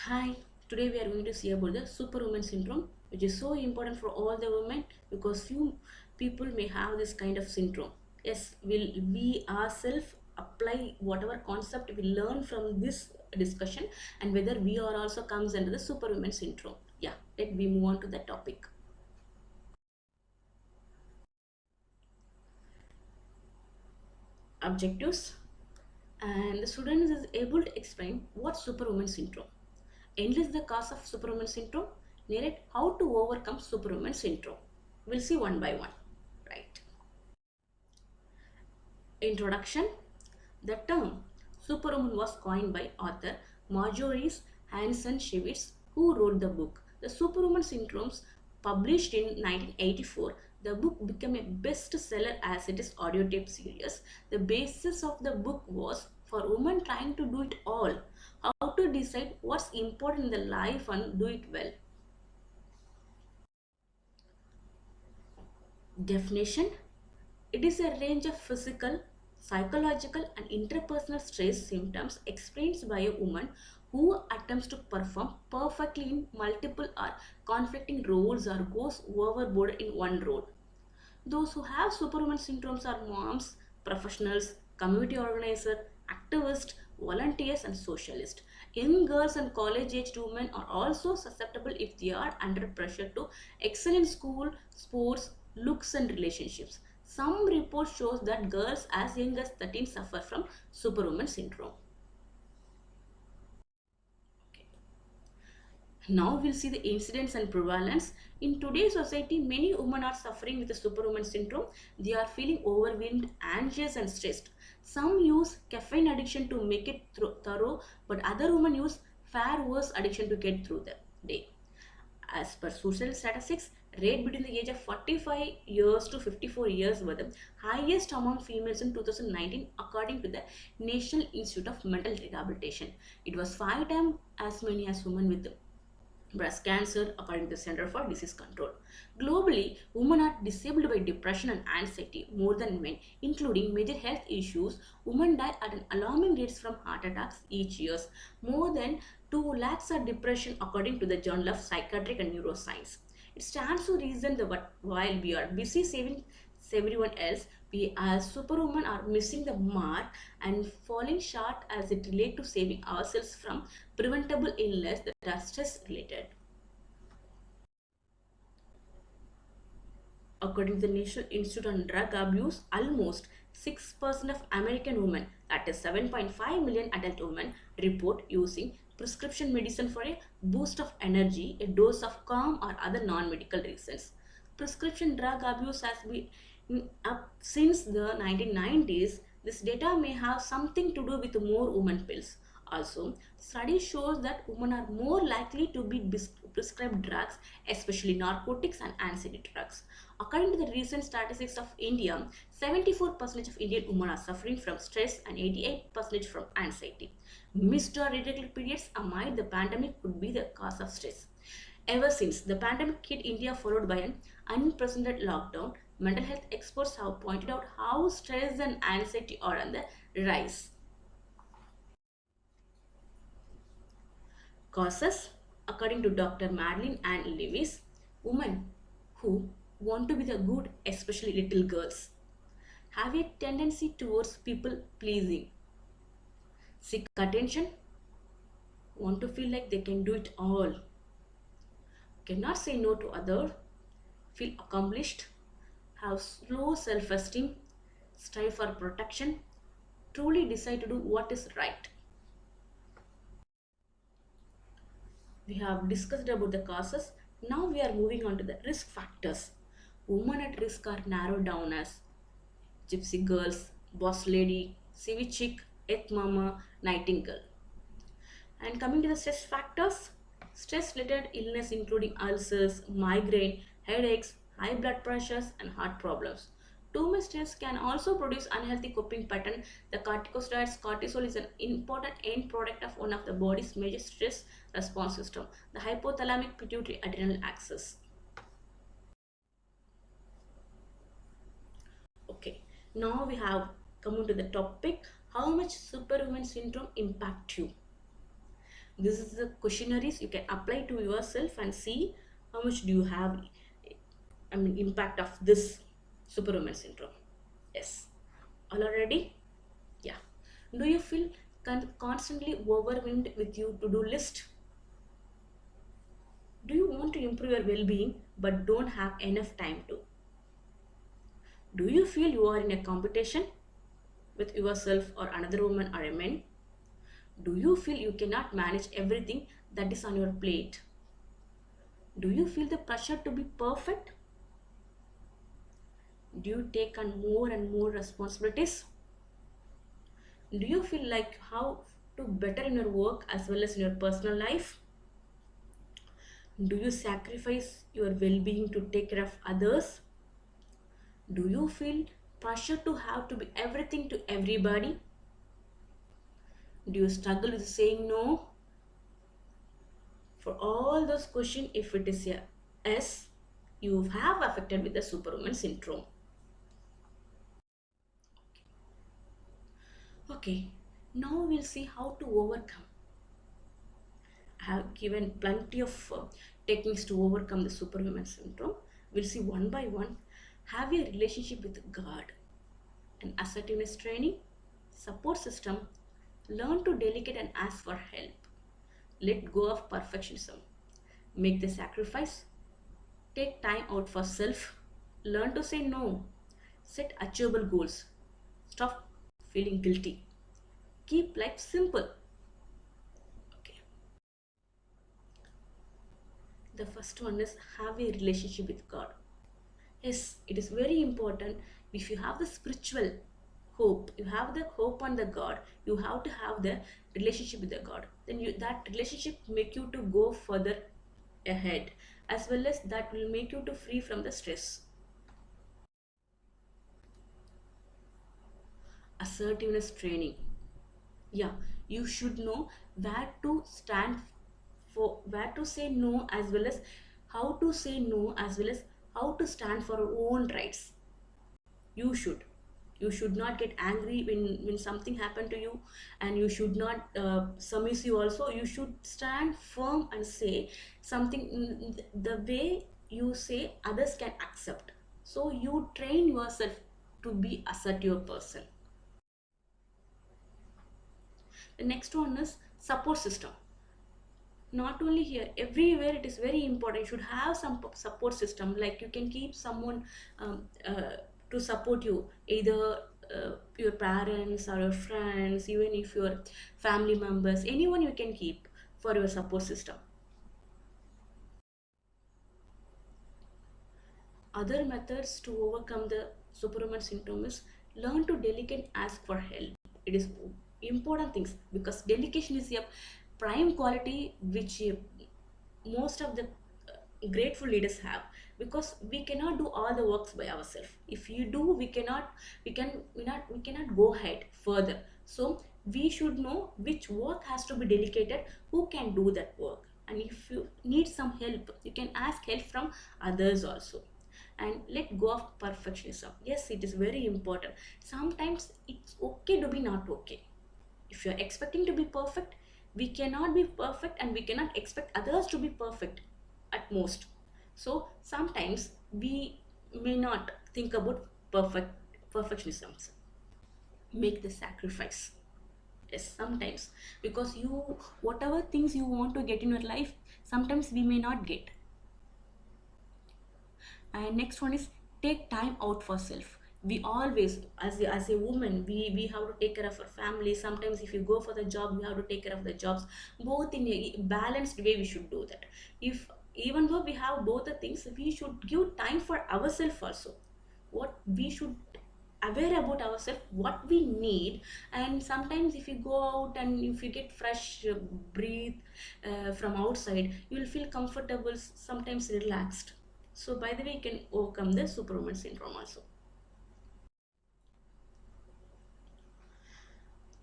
Hi, today we are going to see about the Superwoman Syndrome, which is so important for all the women because few people may have this kind of syndrome. Yes, will we ourselves apply whatever concept we learn from this discussion and whether we are also comes under the Superwoman Syndrome. Yeah, let me move on to the topic. Objectives, and the student is able to explain what Superwoman Syndrome. Enlist the cause of Superwoman Syndrome. Narrate how to overcome Superwoman Syndrome. We'll see one by one. Right. Introduction. The term Superwoman was coined by author Marjorie Hanson Shevitz, who wrote the book. The Superwoman Syndromes, published in 1984, the book became a bestseller as it is audio tape series. The basis of the book was for women trying to do it all, how to decide what's important in the life and do it well. Definition. It is a range of physical, psychological, and interpersonal stress symptoms experienced by a woman who attempts to perform perfectly in multiple or conflicting roles or goes overboard in one role. Those who have superwoman syndromes are moms, professionals, community organizers, activists, volunteers, and socialists. Young girls and college aged women are also susceptible if they are under pressure to excel in school, sports, looks, and relationships. Some reports shows that girls as young as 13 suffer from superwoman syndrome. Now we'll see the incidence and prevalence. In today's society, many women are suffering with the superwoman syndrome. They are feeling overwhelmed, anxious, and stressed. Some use caffeine addiction to make it thorough, but other women use far worse addiction to get through the day. As per social statistics, rate between the age of 45 years to 54 years were the highest among females in 2019 according to the National Institute of Mental Rehabilitation. It was 5 times as many as women with breast cancer, according to the Center for Disease Control. Globally, women are disabled by depression and anxiety more than men, including major health issues. Women die at an alarming rates from heart attacks each year. More than 2 lakhs are depression, according to the Journal of Psychiatric and Neuroscience. It stands to reason that while we are busy saving everyone else, we as superwomen are missing the mark and falling short as it relates to saving ourselves from preventable illness that are stress related. According to the National Institute on Drug Abuse, almost 6% of American women, that is 7.5 million adult women, report using prescription medicine for a boost of energy, a dose of calm, or other non medical reasons. Prescription drug abuse has been up since the 1990s. This data may have something to do with more women pills. Also, study shows that women are more likely to be prescribed drugs, especially narcotics and anxiety drugs. According to the recent statistics of India, 74% of Indian women are suffering from stress and 88% from anxiety. Missed or irregular periods amid the pandemic could be the cause of stress. Ever since the pandemic hit India, followed by an unprecedented lockdown, mental health experts have pointed out how stress and anxiety are on the rise. Causes, according to Dr. Madeline Ann Lewis, women who want to be the good, especially little girls, have a tendency towards people pleasing, seek attention, want to feel like they can do it all, cannot say no to others, feel accomplished, have low self esteem, strive for protection, truly decide to do what is right. We have discussed about the causes. Now we are moving on to the risk factors. Women at risk are narrowed down as gypsy girls, boss lady, CV chick, eth mama, nightingale. And coming to the stress factors, stress related illness including ulcers, migraine, headaches, high blood pressures, and heart problems. Too much stress can also produce unhealthy coping pattern. The corticosteroids, cortisol is an important end product of one of the body's major stress response system, the hypothalamic pituitary adrenal axis. Okay, now we have come to the topic how much superwoman syndrome impact you. This is the questionnaires you can apply to yourself and see how much do you have, I mean, impact of this Superwoman syndrome. Yes. All are ready? Yeah. Do you feel constantly overwhelmed with your to-do list? Do you want to improve your well-being but don't have enough time to? Do you feel you are in a competition with yourself or another woman or a man? Do you feel you cannot manage everything that is on your plate? Do you feel the pressure to be perfect? Do you take on more and more responsibilities? Do you feel like how to better in your work as well as in your personal life? Do you sacrifice your well-being to take care of others? Do you feel pressure to have to be everything to everybody? Do you struggle with saying no? For all those questions, if it is a yes, you have affected with the Superwoman syndrome. Okay, now we'll see how to overcome. I have given plenty of techniques to overcome the Superwoman syndrome. We'll see one by one. Have a relationship with God, an assertiveness training, support system, learn to delegate and ask for help, let go of perfectionism, make the sacrifice, take time out for self, learn to say no, set achievable goals, stop feeling guilty, keep life simple. Okay. The first one is have a relationship with God. Yes, it is very important. If you have the spiritual hope, you have the hope on the God, you have to have the relationship with the God. Then that relationship make you to go further ahead, as well as that will make you to free from the stress. Assertiveness training. Yeah, you should know where to stand for, where to say no, as well as how to say no, as well as how to stand for our own rights. You should not get angry when something happened to you, and you should not submissive also. You should stand firm and say something the way you say others can accept. So you train yourself to be assertive person. The next one is support system. Not only here, everywhere it is very important. You should have some support system, like you can keep someone to support you, either your parents or your friends, even if your family members, anyone you can keep for your support system. Other methods to overcome the Superwoman syndrome is learn to delegate and ask for help. It is important things, because delegation is a prime quality which most of the grateful leaders have, because we cannot do all the works by ourselves. If you do, we cannot go ahead further. So we should know which work has to be delegated, who can do that work, and if you need some help, you can ask help from others also. And let go of perfectionism. Yes, it is very important. Sometimes it's okay to be not okay. If you're expecting to be perfect, we cannot be perfect, and we cannot expect others to be perfect at most. So sometimes we may not think about perfectionism. Make the sacrifice. Yes, sometimes, because you, whatever things you want to get in your life, sometimes we may not get. And next one is take time out for self. We always, as a woman, we have to take care of our family. Sometimes if you go for the job, we have to take care of the jobs. Both in a balanced way we should do that. If even though we have both the things, we should give time for ourselves also. What we should aware about ourselves, what we need. And sometimes if you go out and if you get fresh breathe from outside, you will feel comfortable, sometimes relaxed. So by the way, you can overcome the Superwoman syndrome also.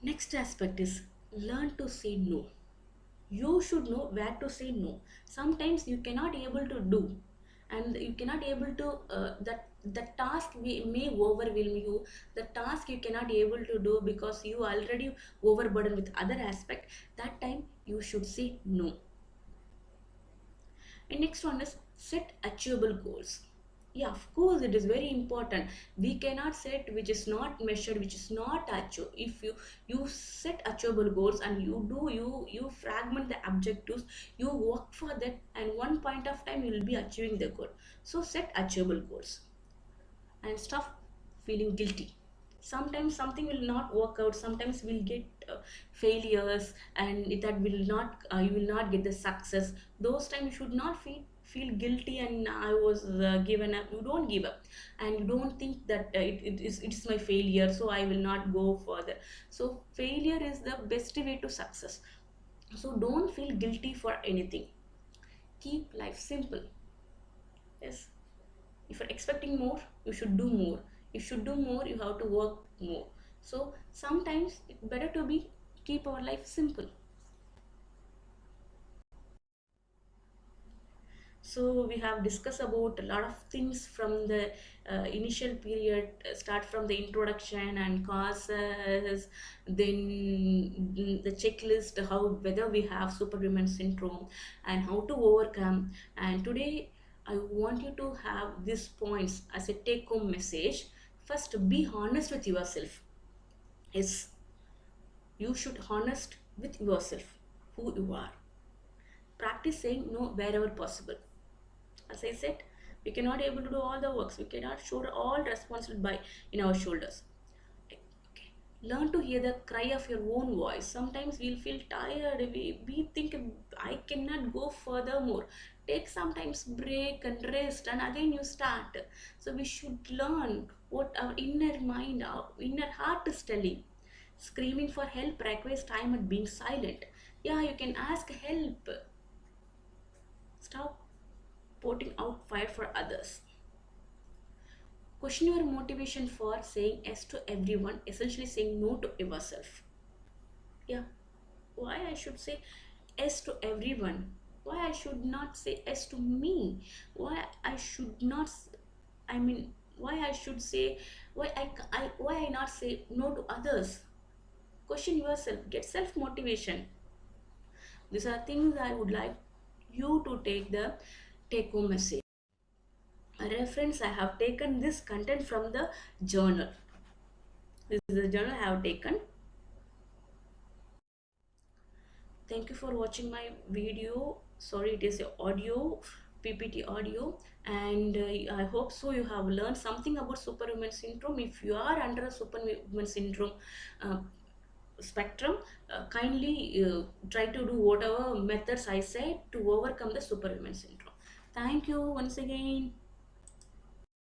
Next aspect is learn to say no. You should know where to say no. Sometimes you cannot able to do, and you cannot able to that the task may overwhelm you. The task you cannot able to do because you already overburdened with other aspect. That time You should say no. And next one is set achievable goals. Yeah, of course, it is very important. We cannot set which is not measured, which is not achieved. If you set achievable goals and you fragment the objectives, you work for that, and one point of time you will be achieving the goal. So set achievable goals and stop feeling guilty. Sometimes something will not work out, sometimes we'll get failures, and that will not you will not get the success. Those times you should not feel guilty, and I was given up. You don't give up, and you don't think that it is my failure, so I will not go further. So failure is the best way to success. So don't feel guilty for anything. Keep life simple. Yes, if you're expecting more, you should do more. If you should do more, you have to work more. So sometimes it's better to be keep our life simple. So we have discussed about a lot of things from the initial period, start from the introduction and causes, then the checklist, how whether we have superwoman syndrome and how to overcome. And today I want you to have these points as a take home message. First, be honest with yourself. Yes, you should honest with yourself, who you are. Practice saying no wherever possible. As I said, we cannot able to do all the works. We cannot shoulder all responsibility by in our shoulders. Okay. Learn to hear the cry of your own voice. Sometimes we'll feel tired. We think I cannot go furthermore. Take sometimes break and rest, and again you start. So we should learn what our inner mind, our inner heart is telling. Screaming for help requires time and being silent. Yeah, you can ask help. Stop putting out fire for others. Question your motivation for saying yes to everyone, essentially saying no to yourself. Yeah, why I should say yes to everyone? Why I should not say yes to me? Why I should not? I mean, why I should say? Why I not say no to others? Question yourself. Get self motivation. These are things I would like you to take the take home message. A reference, I have taken this content from the journal. This is the journal I have taken. Thank you for watching my video. Sorry, it is a audio, PPT audio, and I hope so you have learned something about Superwoman Syndrome. If you are under a Superwoman Syndrome uh, spectrum, kindly try to do whatever methods I said to overcome the Superwoman Syndrome. Thank you once again.